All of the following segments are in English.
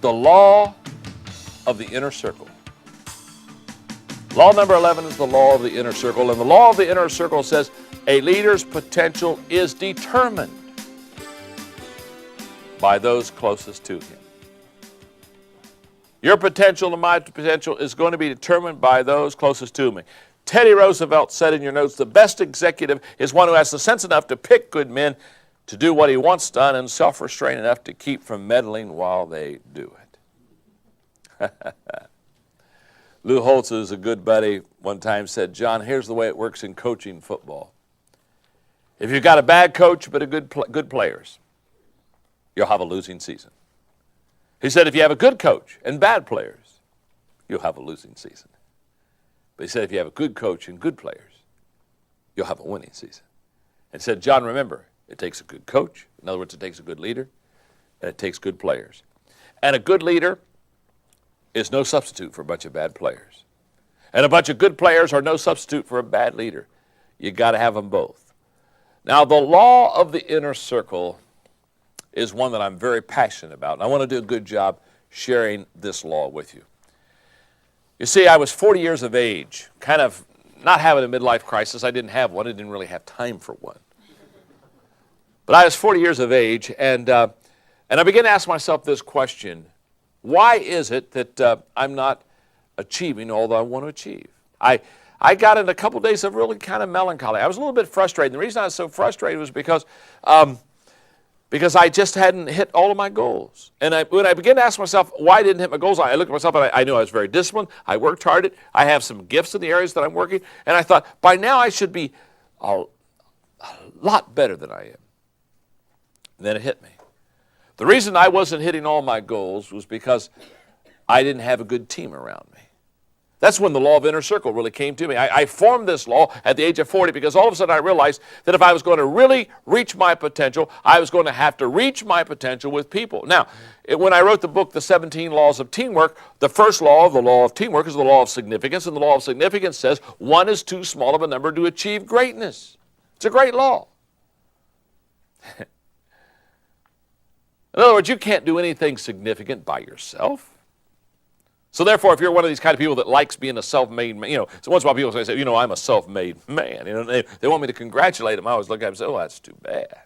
The law of the inner circle. Law number 11 is the law of the inner circle. And the law of the inner circle says a leader's potential is determined by those closest to him. Your potential and my potential is going to be determined by those closest to me. Teddy Roosevelt said in your notes, the best executive is one who has the sense enough to pick good men to do what he wants done and self-restraint enough to keep from meddling while they do it. Lou Holtz, who's a good buddy, one time said, John, here's the way it works in coaching football. If you've got a bad coach but good players, you'll have a losing season. He said if you have a good coach and bad players, you'll have a losing season. But he said if you have a good coach and good players, you'll have a winning season. And said, John, remember, it takes a good coach. In other words, it takes a good leader, and it takes good players. And a good leader is no substitute for a bunch of bad players. And a bunch of good players are no substitute for a bad leader. You got to have them both. Now, the law of the inner circle is one that I'm very passionate about, and I want to do a good job sharing this law with you. You see, I was 40 years of age, kind of not having a midlife crisis. I didn't have one. I didn't really have time for one. But I was 40 years of age, and I began to ask myself this question: why is it that I'm not achieving all that I want to achieve? I got in a couple of days of really kind of melancholy. I was a little bit frustrated. The reason I was so frustrated was because I just hadn't hit all of my goals. And when I began to ask myself why I didn't hit my goals, I looked at myself and I knew I was very disciplined. I worked hard. I have some gifts in the areas that I'm working. And I thought, by now I should be a lot better than I am. And then it hit me. The reason I wasn't hitting all my goals was because I didn't have a good team around me. That's when the law of inner circle really came to me. I formed this law at the age of 40 because all of a sudden I realized that if I was going to really reach my potential, I was going to have to reach my potential with people. Now, when I wrote the book, The 17 Laws of Teamwork, the first law of the law of teamwork is the law of significance, and the law of significance says one is too small of a number to achieve greatness. It's a great law. In other words, you can't do anything significant by yourself. So therefore, if you're one of these kind of people that likes being a self-made man, so once in a while people say, I'm a self-made man. They want me to congratulate them. I always look at them and say, oh, that's too bad.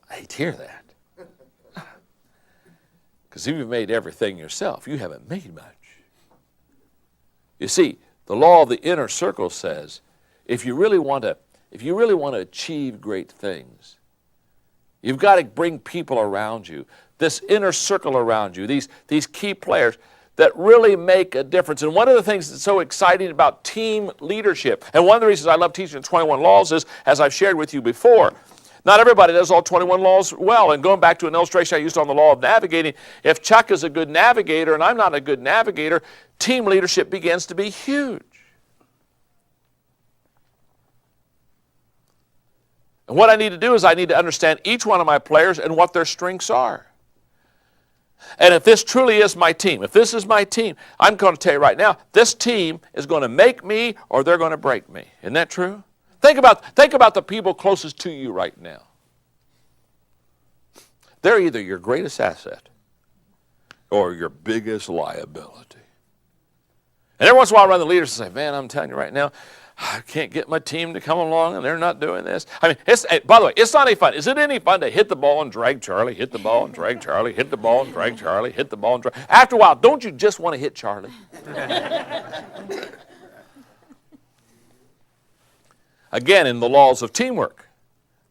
I hate to hear that. Because if you've made everything yourself, you haven't made much. You see, the law of the inner circle says, if you really want to achieve great things, you've got to bring people around you, this inner circle around you, these key players that really make a difference. And one of the things that's so exciting about team leadership, and one of the reasons I love teaching 21 laws is, as I've shared with you before, not everybody does all 21 laws well. And going back to an illustration I used on the law of navigating, if Chuck is a good navigator and I'm not a good navigator, team leadership begins to be huge. And what I need to do is I need to understand each one of my players and what their strengths are. And if this truly is my team, if this is my team, I'm going to tell you right now, this team is going to make me or they're going to break me. Isn't that true? Think about the people closest to you right now. They're either your greatest asset or your biggest liability. And every once in a while I run the leaders and say, man, I'm telling you right now, I can't get my team to come along and they're not doing this. I mean, by the way, it's not any fun. Is it any fun to hit the ball and drag Charlie, hit the ball and drag Charlie, hit the ball and drag Charlie, hit the ball and drag? After a while, don't you just want to hit Charlie? Again, in the laws of teamwork,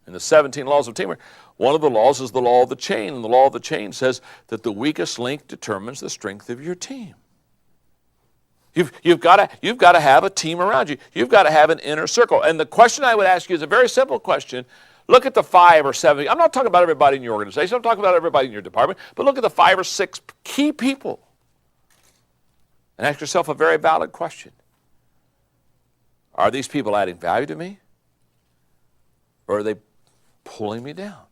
in the 17 laws of teamwork, one of the laws is the law of the chain. And the law of the chain says that the weakest link determines the strength of your team. You've got to have a team around you. You've got to have an inner circle. And the question I would ask you is a very simple question. Look at the 5 or 7. I'm not talking about everybody in your organization. I'm talking about everybody in your department. But look at the 5 or 6 key people. And ask yourself a very valid question. Are these people adding value to me? Or are they pulling me down?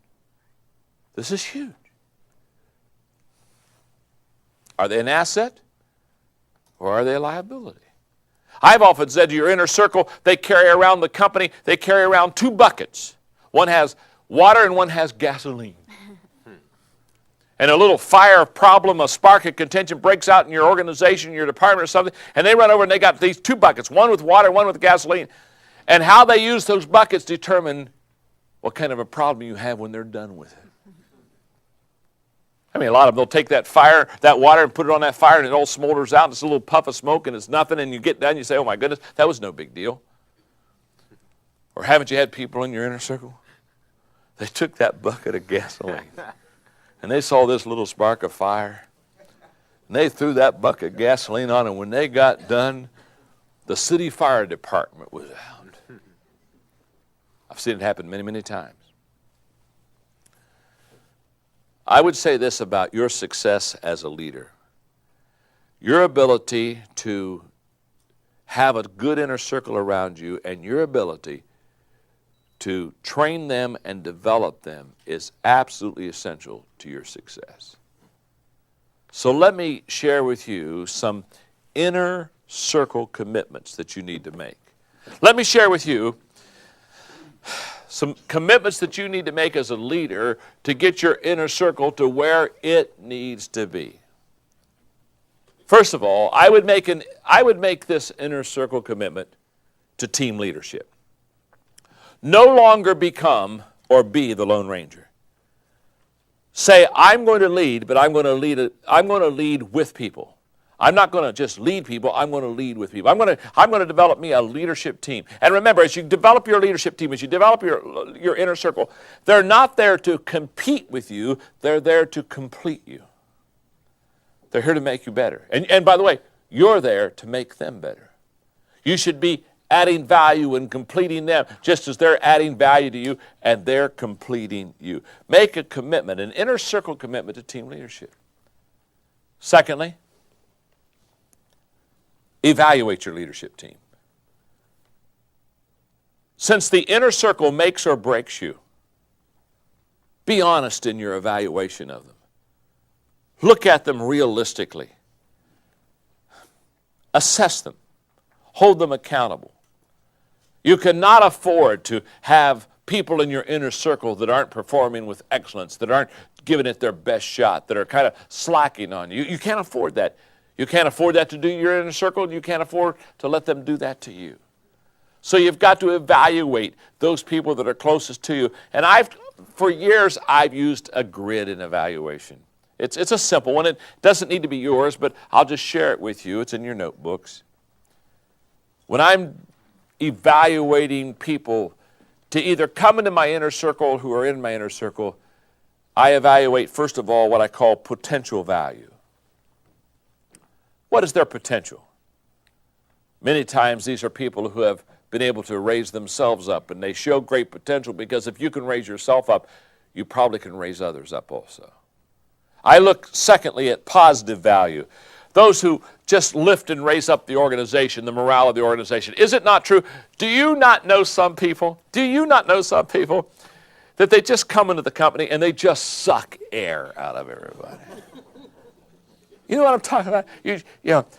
This is huge. Are they an asset? Or are they a liability? I've often said to your inner circle, they carry around the company, they carry around 2 buckets. One has water and one has gasoline. and a little fire problem, a spark of contention breaks out in your organization, your department or something, and they run over and they got these two buckets, one with water, one with gasoline. And how they use those buckets determine what kind of a problem you have when they're done with it. I mean, a lot of them, they'll take that fire, that water, and put it on that fire, and it all smolders out, and it's a little puff of smoke, and it's nothing, and you get done, you say, oh my goodness, that was no big deal. Or haven't you had people in your inner circle? They took that bucket of gasoline, and they saw this little spark of fire, and they threw that bucket of gasoline on, and when they got done, the city fire department was out. I've seen it happen many, many times. I would say this about your success as a leader. Your ability to have a good inner circle around you and your ability to train them and develop them is absolutely essential to your success. So let me share with you some inner circle commitments that you need to make. Let me share with you some commitments that you need to make as a leader to get your inner circle to where it needs to be. First of all, I would make this inner circle commitment to team leadership. No longer become or be the Lone Ranger. Say, I'm going to lead, but I'm going to lead with people. I'm not going to just lead people, I'm going to lead with people. I'm going to develop me a leadership team. And remember, as you develop your leadership team, as you develop your inner circle, they're not there to compete with you, they're there to complete you. They're here to make you better. And by the way, you're there to make them better. You should be adding value and completing them just as they're adding value to you and they're completing you. Make a commitment, an inner circle commitment to team leadership. Secondly, evaluate your leadership team. Since the inner circle makes or breaks you, be honest in your evaluation of them. Look at them realistically. Assess them. Hold them accountable. You cannot afford to have people in your inner circle that aren't performing with excellence, that aren't giving it their best shot, that are kind of slacking on you. You can't afford that. You can't afford that to do your inner circle, and you can't afford to let them do that to you. So you've got to evaluate those people that are closest to you. And for years, I've used a grid in evaluation. It's a simple one. It doesn't need to be yours, but I'll just share it with you. It's in your notebooks. When I'm evaluating people to either come into my inner circle who are in my inner circle, I evaluate, first of all, what I call potential value. What is their potential? Many times these are people who have been able to raise themselves up, and they show great potential because if you can raise yourself up, you probably can raise others up also. I look, secondly, at positive value. Those who just lift and raise up the organization, the morale of the organization. Is it not true? Do you not know some people? Do you not know some people that they just come into the company and they just suck air out of everybody? You know what I'm talking about?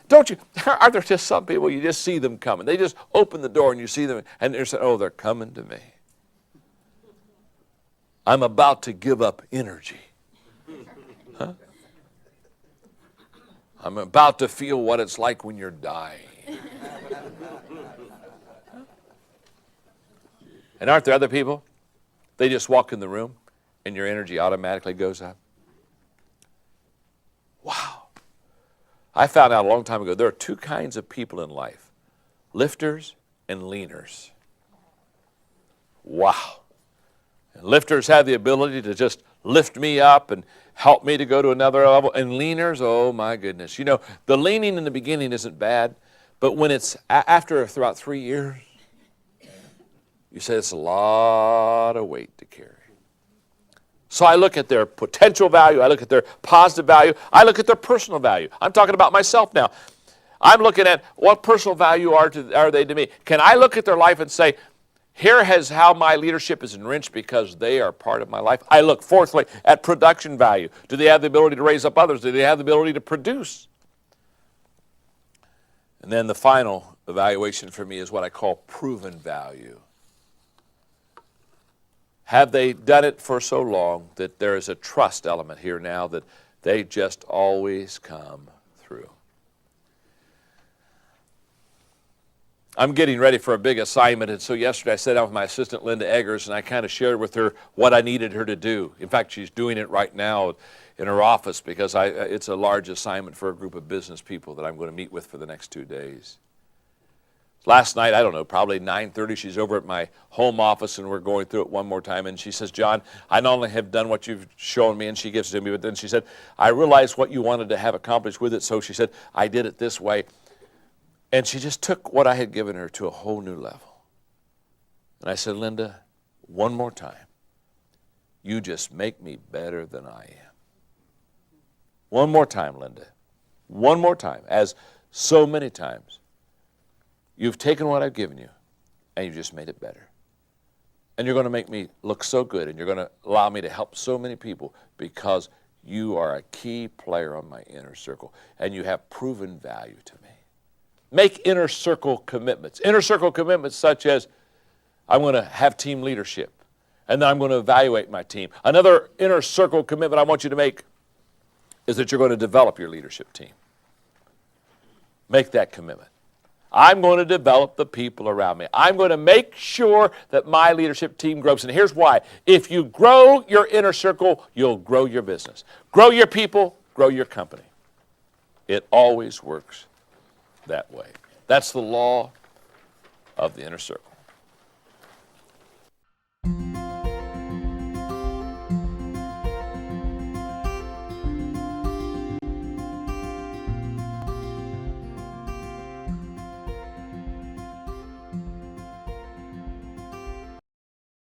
Don't you? Are there just some people you just see them coming? They just open the door and you see them and they're saying, oh, they're coming to me. I'm about to give up energy. Huh? I'm about to feel what it's like when you're dying. And aren't there other people? They just walk in the room and your energy automatically goes up. Wow. I found out a long time ago there are two kinds of people in life, lifters and leaners. Wow. And lifters have the ability to just lift me up and help me to go to another level. And leaners, oh my goodness. You know, the leaning in the beginning isn't bad, but when it's after about 3 years, you say it's a lot of weight to carry. So I look at their potential value, I look at their positive value, I look at their personal value. I'm talking about myself now. I'm looking at what personal value are they to me. Can I look at their life and say, here is how my leadership is enriched because they are part of my life. I look, fourthly, at production value. Do they have the ability to raise up others? Do they have the ability to produce? And then the final evaluation for me is what I call proven value. have they done it for so long that there is a trust element here now that they just always come through. I'm getting ready for a big assignment, and so yesterday I sat down with my assistant, Linda Eggers, and I kind of shared with her what I needed her to do. In fact, she's doing it right now in her office because it's a large assignment for a group of business people that I'm going to meet with for the next 2 days. Last night, I don't know, probably 9:30, she's over at my home office, and we're going through it one more time, and she says, John, I not only have done what you've shown me, and she gives it to me, but then she said, I realized what you wanted to have accomplished with it, so she said, I did it this way. And she just took what I had given her to a whole new level. And I said, Linda, one more time, you just make me better than I am. One more time, Linda. One more time, as so many times. You've taken what I've given you, and you just made it better. And you're going to make me look so good, and you're going to allow me to help so many people because you are a key player on my inner circle, and you have proven value to me. Make inner circle commitments. Inner circle commitments such as, I'm going to have team leadership, and then I'm going to evaluate my team. Another inner circle commitment I want you to make is that you're going to develop your leadership team. Make that commitment. I'm going to develop the people around me. I'm going to make sure that my leadership team grows. And here's why. If you grow your inner circle, you'll grow your business. Grow your people, grow your company. It always works that way. That's the law of the inner circle.